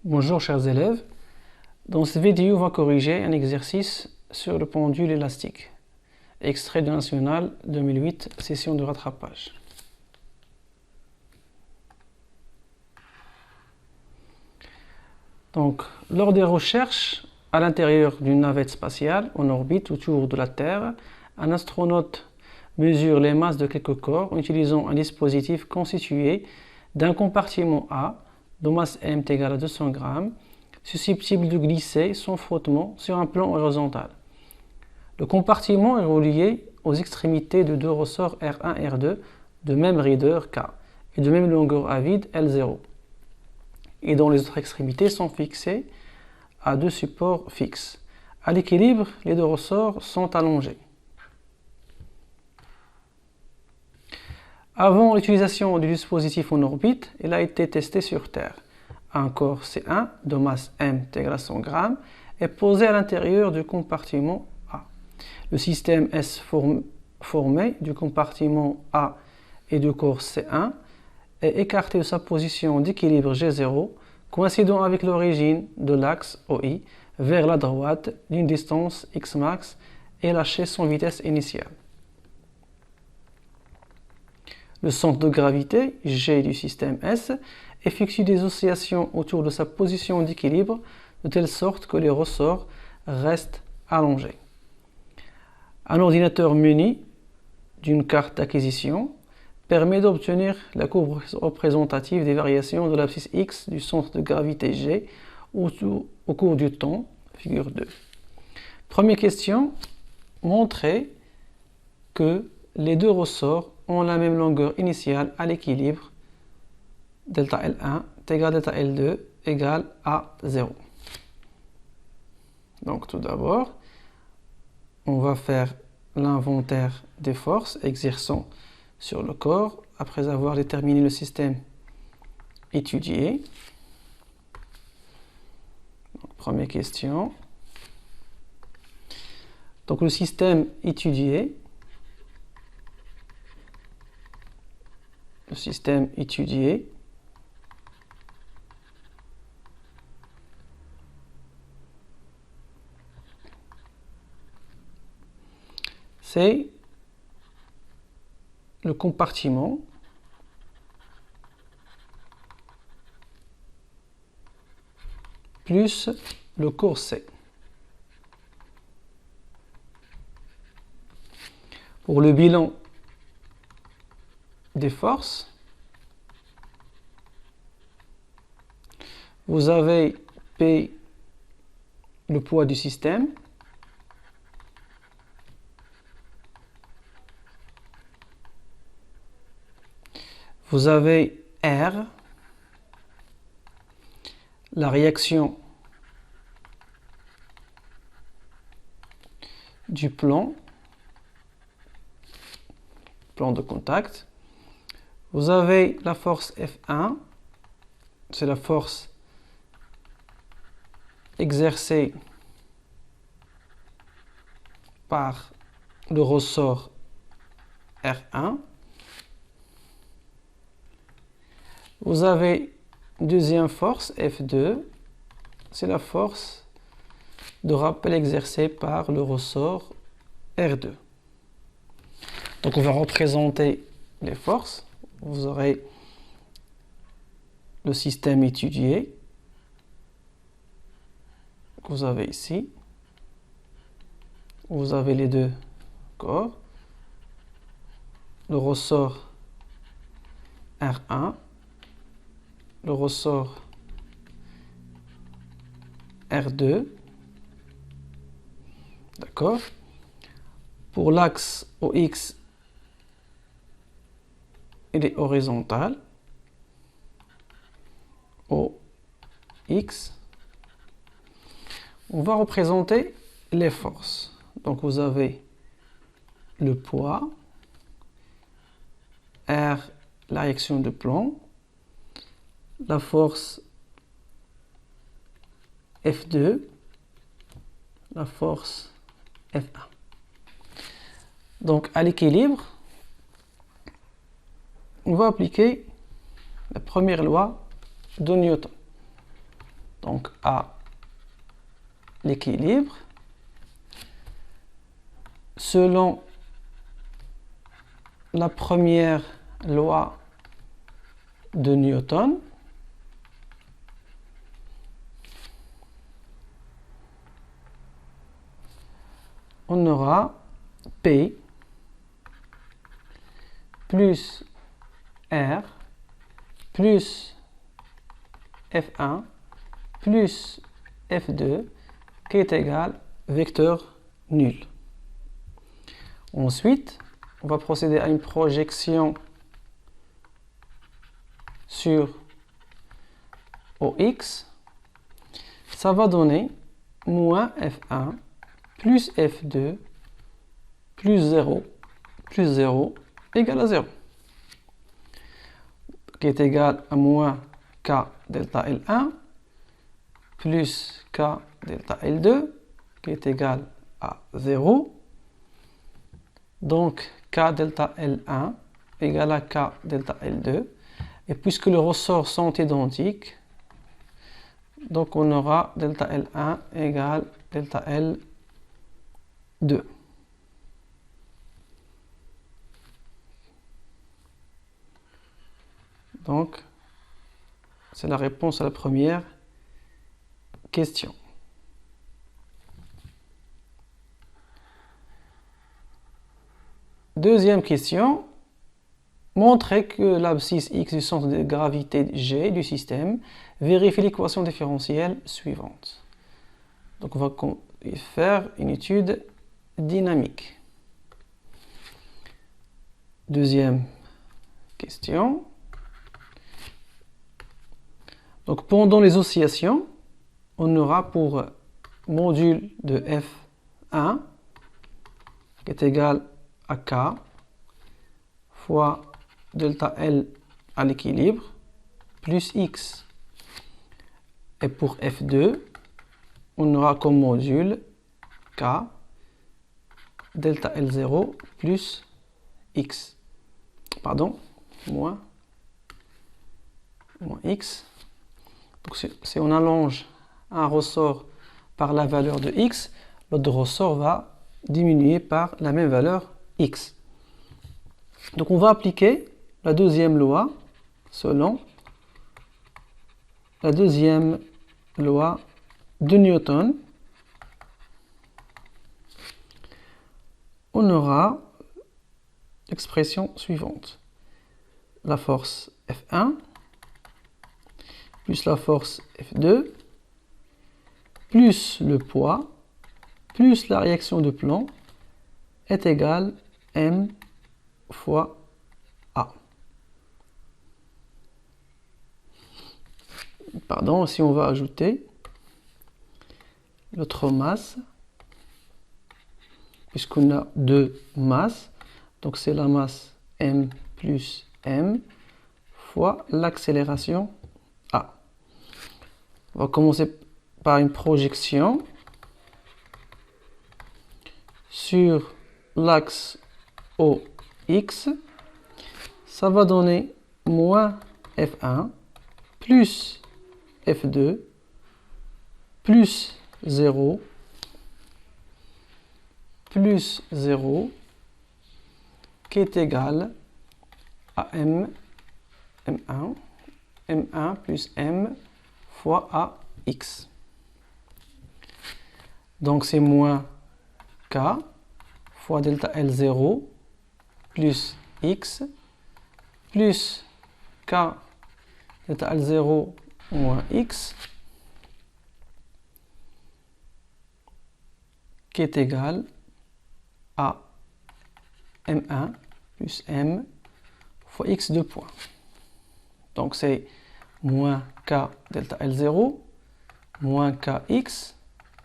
Bonjour chers élèves, dans cette vidéo on va corriger un exercice sur le pendule élastique, extrait de National 2008, session de rattrapage. Donc, lors des recherches à l'intérieur d'une navette spatiale en orbite autour de la Terre, un astronaute mesure les masses de quelques corps en utilisant un dispositif constitué d'un compartiment A de masse m égale à 200 g, susceptible de glisser sans frottement sur un plan horizontal. Le compartiment est relié aux extrémités de deux ressorts R1 et R2 de même raideur K et de même longueur à vide L0, et dont les autres extrémités sont fixées à deux supports fixes. À l'équilibre, les deux ressorts sont allongés. Avant l'utilisation du dispositif en orbite, il a été testé sur Terre. Un corps C1 de masse m égale à 100 g est posé à l'intérieur du compartiment A. Le système S formé du compartiment A et du corps C1 est écarté de sa position d'équilibre G0, coïncidant avec l'origine de l'axe OI vers la droite d'une distance Xmax et lâché sans vitesse initiale. Le centre de gravité, G du système S, effectue des oscillations autour de sa position d'équilibre de telle sorte que les ressorts restent allongés. Un ordinateur muni d'une carte d'acquisition permet d'obtenir la courbe représentative des variations de l'abscisse X du centre de gravité G au cours du temps, figure 2. Première question, montrer que les deux ressorts ont la même longueur initiale à l'équilibre delta L1 égale delta L2 égale à 0. Donc tout d'abord, on va faire l'inventaire des forces exerçant sur le corps après avoir déterminé le système étudié. Donc, première question. Donc le système étudié, c'est le compartiment plus le corps C. Pour le bilan des forces, vous avez P, le poids du système, vous avez R, la réaction du plan de contact. Vous avez la force F1, c'est la force exercée par le ressort R1. Vous avez deuxième force, F2, c'est la force de rappel exercée par le ressort R2. Donc on va représenter les forces. Vous aurez le système étudié que vous avez ici. Vous avez les deux corps. Le ressort R1, le ressort R2. D'accord? Pour l'axe OX, il est horizontal. OX. On va représenter les forces. Donc vous avez le poids, R, la réaction de plan, la force F2, la force F1. Donc à l'équilibre, on va appliquer la première loi de Newton. donc à l'équilibre, selon la première loi de Newton, on aura P plus R plus F1 plus F2 qui est égal vecteur nul. Ensuite, on va procéder à une projection sur OX. Ça va donner moins F1 plus F2 plus 0 égale à 0, qui est égal à moins K delta L1 plus K delta L2 qui est égal à 0. Donc K delta L1 égale à K delta L2. Et puisque les ressorts sont identiques, donc on aura delta L1 égale delta L2. Donc, c'est la réponse à la première question. Deuxième question. Montrez que l'abscisse x du centre de gravité G du système vérifie l'équation différentielle suivante. Donc, on va faire une étude dynamique. Deuxième question. Donc, pendant les oscillations, on aura pour module de F1 qui est égal à K fois delta L à l'équilibre plus X. Et pour F2, on aura comme module K delta L0 plus X. Pardon, moins X. Donc si on allonge un ressort par la valeur de X, l'autre ressort va diminuer par la même valeur X. Donc on va appliquer la deuxième loi selon la deuxième loi de Newton. On aura l'expression suivante. La force F1 plus la force F2 plus le poids plus la réaction de Planck est égal M fois A. Pardon, si on va ajouter l'autre masse, puisqu'on a deux masses, donc c'est la masse M plus M fois l'accélération A. On va commencer par une projection sur l'axe OX. Ça va donner moins F1 plus F2 plus 0 plus 0 qui est égal à M1 plus M fois AX. Donc c'est moins K fois delta L0 plus X plus K delta L0 moins X qui est égal à M1 plus M fois X de points. Donc c'est moins K delta L0 moins KX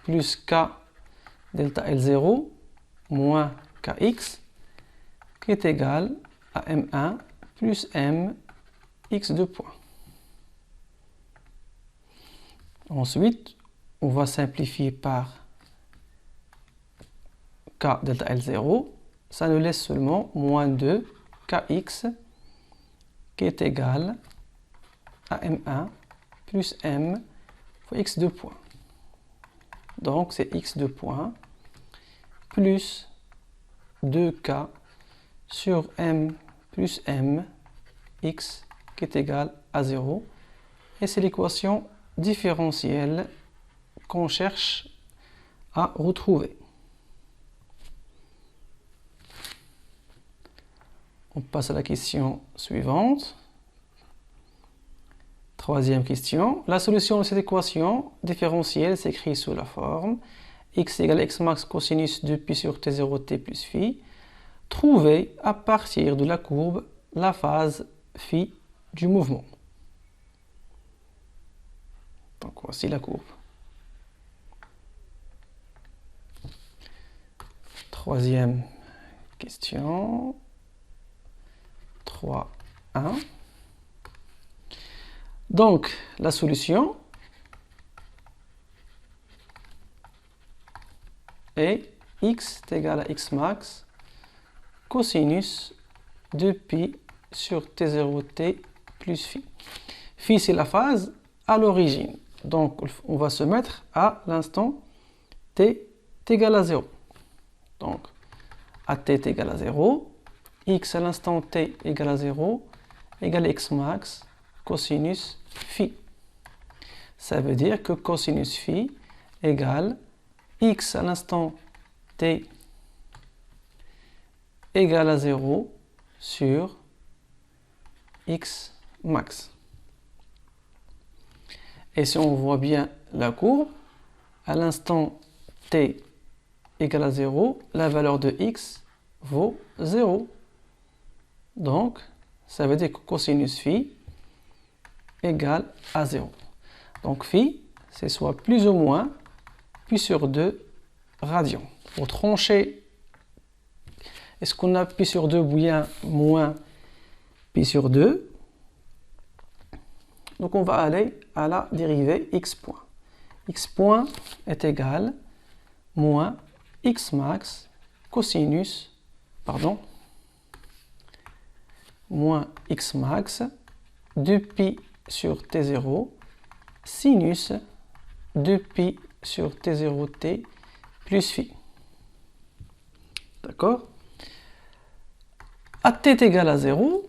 plus K delta L0 moins KX qui est égal à M1 plus M X de points. Ensuite, on va simplifier par K delta L0. Ça nous laisse seulement moins 2 KX qui est égal à M1 plus M fois x de point. Donc c'est x de point plus 2k sur m plus m, x qui est égal à 0. Et c'est l'équation différentielle qu'on cherche à retrouver. On passe à la question suivante. Troisième question. La solution de cette équation différentielle s'écrit sous la forme x égale x max cosinus de pi sur t0t plus phi. Trouvez à partir de la courbe la phase phi du mouvement. Donc voici la courbe. Troisième question. 3, 1. Donc, la solution est x est égal à x max cosinus de pi sur t0t plus phi. Phi, c'est la phase à l'origine. Donc, on va se mettre à l'instant t est égal à 0. Donc, à t est égal à 0, x à l'instant t égale à 0 égale x max cosinus phi. Ça veut dire que cosinus phi égale x à l'instant t égale à 0 sur x max. Et si on voit bien la courbe, à l'instant t égale à 0, la valeur de x vaut 0. Donc, ça veut dire que cosinus phi égale à 0. Donc, phi, c'est soit plus ou moins pi sur 2 radians. Pour trancher, est-ce qu'on a pi sur 2 ou bien moins pi sur 2? Donc, on va aller à la dérivée x point. X point est égal moins x max cosinus, moins x max de pi sur t0 sinus de pi sur t0t plus phi. D'accord? À t est égal à 0,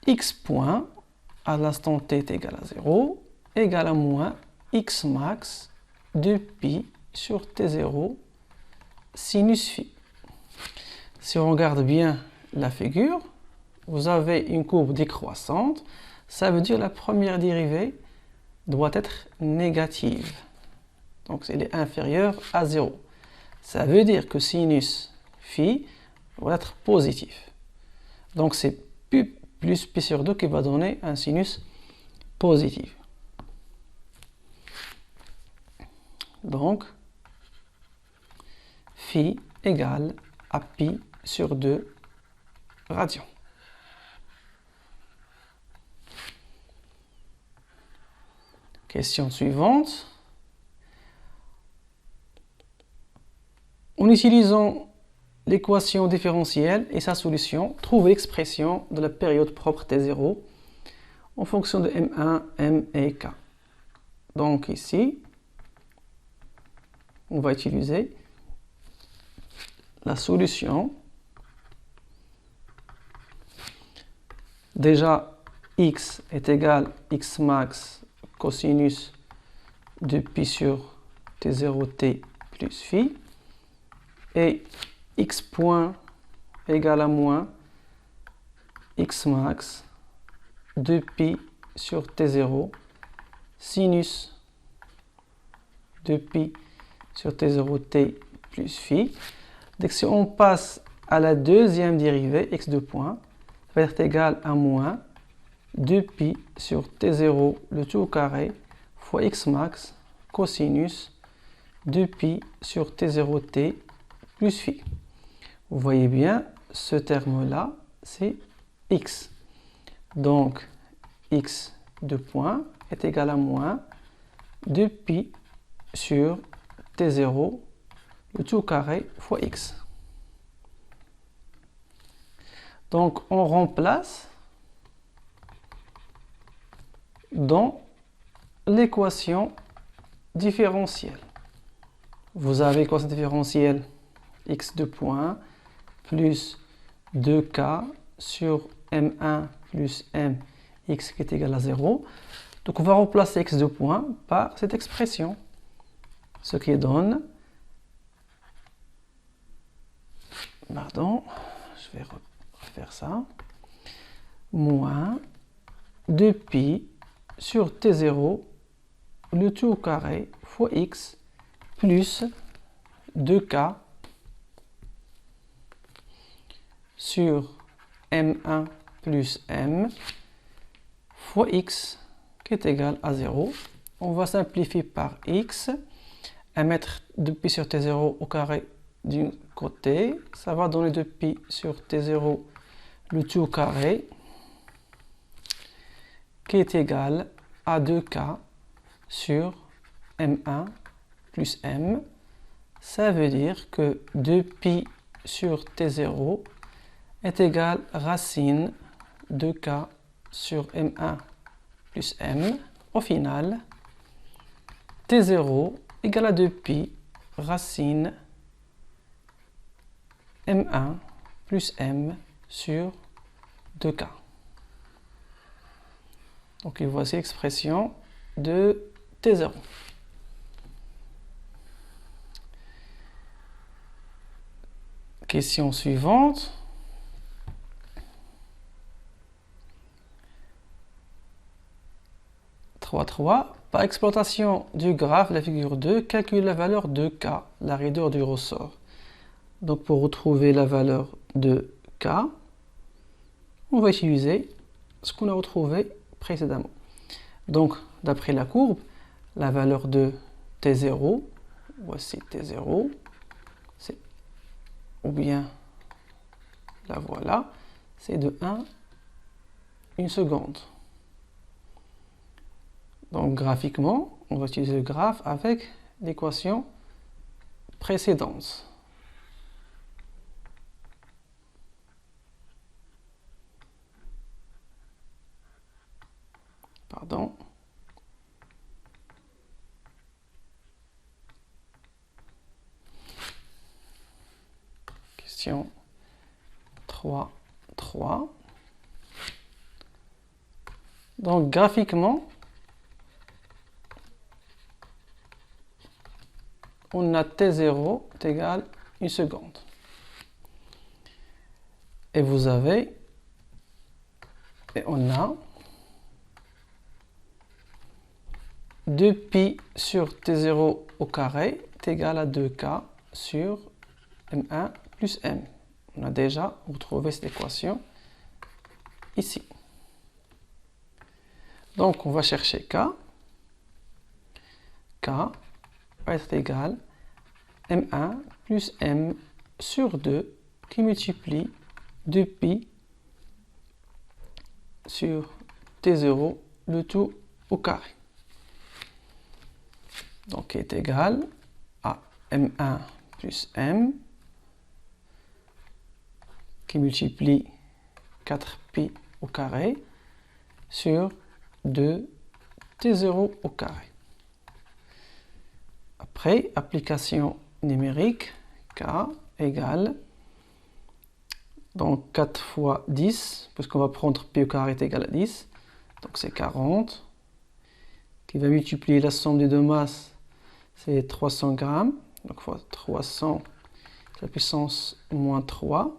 x point à l'instant t est égal à 0 égale à moins x max de pi sur t0 sinus phi. Si on regarde bien la figure, vous avez une courbe décroissante. Ça veut dire que la première dérivée doit être négative. Donc, elle est inférieure à 0. Ça veut dire que sinus phi doit être positif. Donc, c'est plus pi sur 2 qui va donner un sinus positif. Donc, phi égale à pi sur 2 radians. Question suivante. En utilisant l'équation différentielle et sa solution, trouve l'expression de la période propre T0 en fonction de M1, M et K. Donc ici, on va utiliser la solution. Déjà, x est égal à x max cosinus de pi sur t0t plus phi. Et x point égale à moins x max de pi sur t0 sinus de pi sur t0t plus phi. Donc si on passe à la deuxième dérivée, x de point, va être égal à moins 2pi sur t0 le tout au carré fois x max cosinus 2pi sur t0t plus phi. Vous voyez bien, ce terme-là, c'est x. Donc, x de point est égal à moins 2pi sur t0 le tout au carré fois x. Donc, on remplace dans l'équation différentiel. Vous avez quoi ce différentiel? X de point plus 2k sur m1 plus m, x qui est égal à 0. Donc on va remplacer x de point par cette expression. Ce qui donne, pardon, je vais refaire ça, moins 2pi sur t0, le tout au carré, fois x, plus 2k sur m1 plus m, fois x, qui est égal à 0. On va simplifier par x, et mettre 2pi sur t0 au carré d'un côté, ça va donner 2pi sur t0, le tout au carré, qui est égal à 2k sur m1 plus m. Ça veut dire que 2pi sur t0 est égal à racine 2k sur m1 plus m. Au final, t0 égale à 2pi racine m1 plus m sur 2k. Donc voici l'expression de t0. Question suivante. Par exploitation du graphe de la figure 2, calcule la valeur de k, la raideur du ressort. Donc pour retrouver la valeur de k, on va utiliser ce qu'on a retrouvé précédemment. Donc d'après la courbe, la valeur de t0, voici t0, ou bien la voilà, c'est de 1 seconde. Donc graphiquement, on va utiliser le graphe avec l'équation précédente. Pardon. Question 3. Donc graphiquement, on a t0 est égal à 1 seconde. Et vous avez, et on a 2pi sur t0 au carré est égal à 2k sur m1 plus m. On a déjà retrouvé cette équation ici. Donc on va chercher k. K va être égal à m1 plus m sur 2 qui multiplie 2pi sur t0, le tout au carré. Donc qui est égal à m1 plus m qui multiplie 4pi au carré sur 2 t0 au carré. Après, application numérique, k égale, donc 4 fois 10, puisqu'on va prendre pi au carré est égal à 10, donc c'est 40, qui va multiplier la somme des deux masses, c'est 300 grammes, donc fois 300, la puissance moins 3,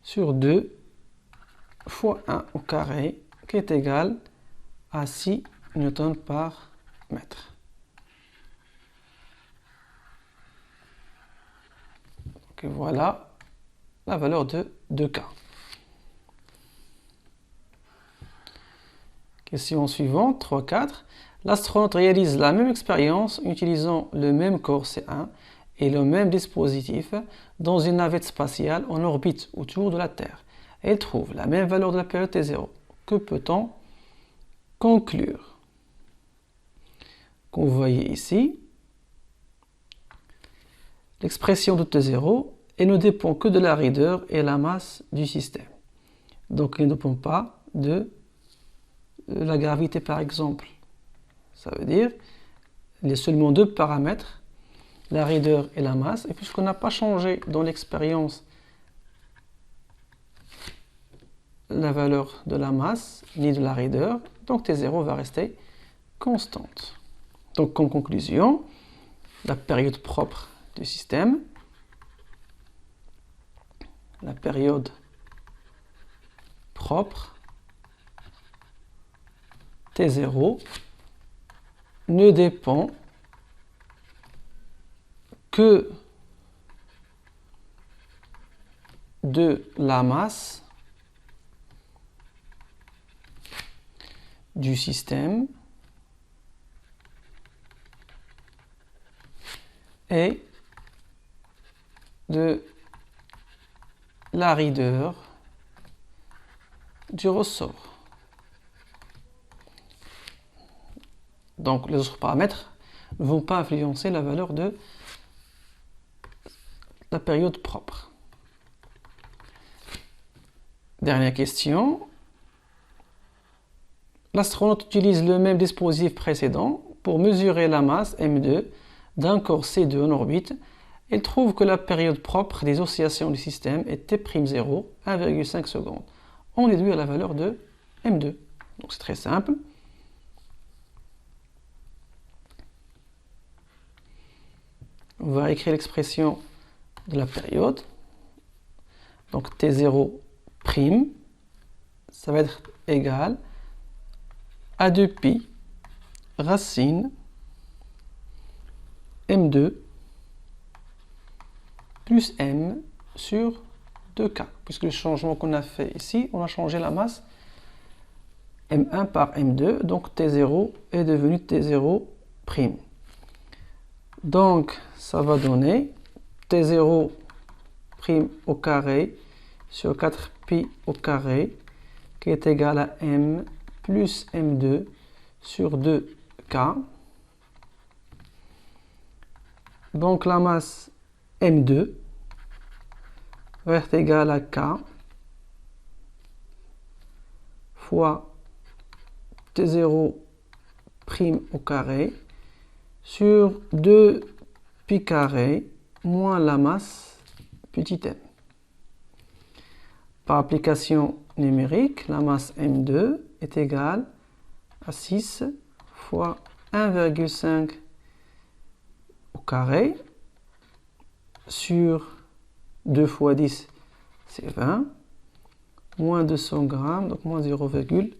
sur 2 fois 1 au carré, qui est égal à 6 newtons par mètre. Donc voilà la valeur de 2K. Question suivante, 3.4. L'astronaute réalise la même expérience en utilisant le même corps C1 et le même dispositif dans une navette spatiale en orbite autour de la Terre. Et il trouve la même valeur de la période T0. Que peut-on conclure? Comme vous voyez ici, l'expression de T0 elle ne dépend que de la raideur et la masse du système. Donc elle ne dépend pas de la gravité par exemple. Ça veut dire il y a seulement deux paramètres, la raideur et la masse. Et puisqu'on n'a pas changé dans l'expérience la valeur de la masse ni de la raideur, donc T0 va rester constante. Donc en conclusion, la période propre du système, la période propre T0 ne dépend que de la masse du système et de la raideur du ressort. Donc les autres paramètres ne vont pas influencer la valeur de la période propre. Dernière question. L'astronaute utilise le même dispositif précédent pour mesurer la masse M2 d'un corps C2 en orbite. Il trouve que la période propre des oscillations du système est T'0, 1,5 secondes. On déduit la valeur de M2. Donc c'est très simple. On va écrire l'expression de la période. Donc T0', ça va être égal à 2pi racine M2 plus M sur 2K. Puisque le changement qu'on a fait ici, on a changé la masse M1 par M2, donc T0 est devenu T0'. Donc ça va donner T0' au carré sur 4pi au carré qui est égal à M plus M2 sur 2K. Donc la masse M2 va être égale à K fois T0' au carré sur 2pi carré moins la masse petit m. Par application numérique, la masse M2 est égale à 6 fois 1,5 au carré sur 2 fois 10, c'est 20, moins 200 grammes, donc moins 0,2.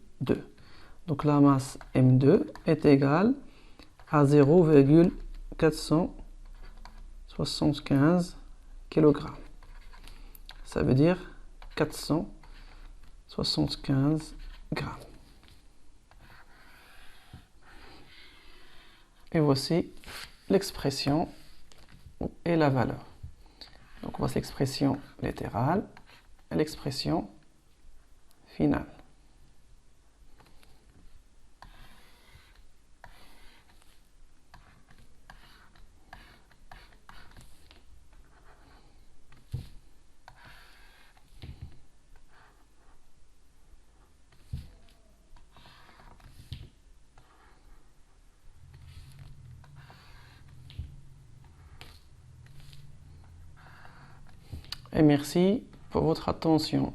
Donc la masse M2 est égale à 0,475 kg. Ça veut dire 475 grammes. Et voici l'expression et la valeur. Donc voici l'expression littérale et l'expression finale. Et merci pour votre attention.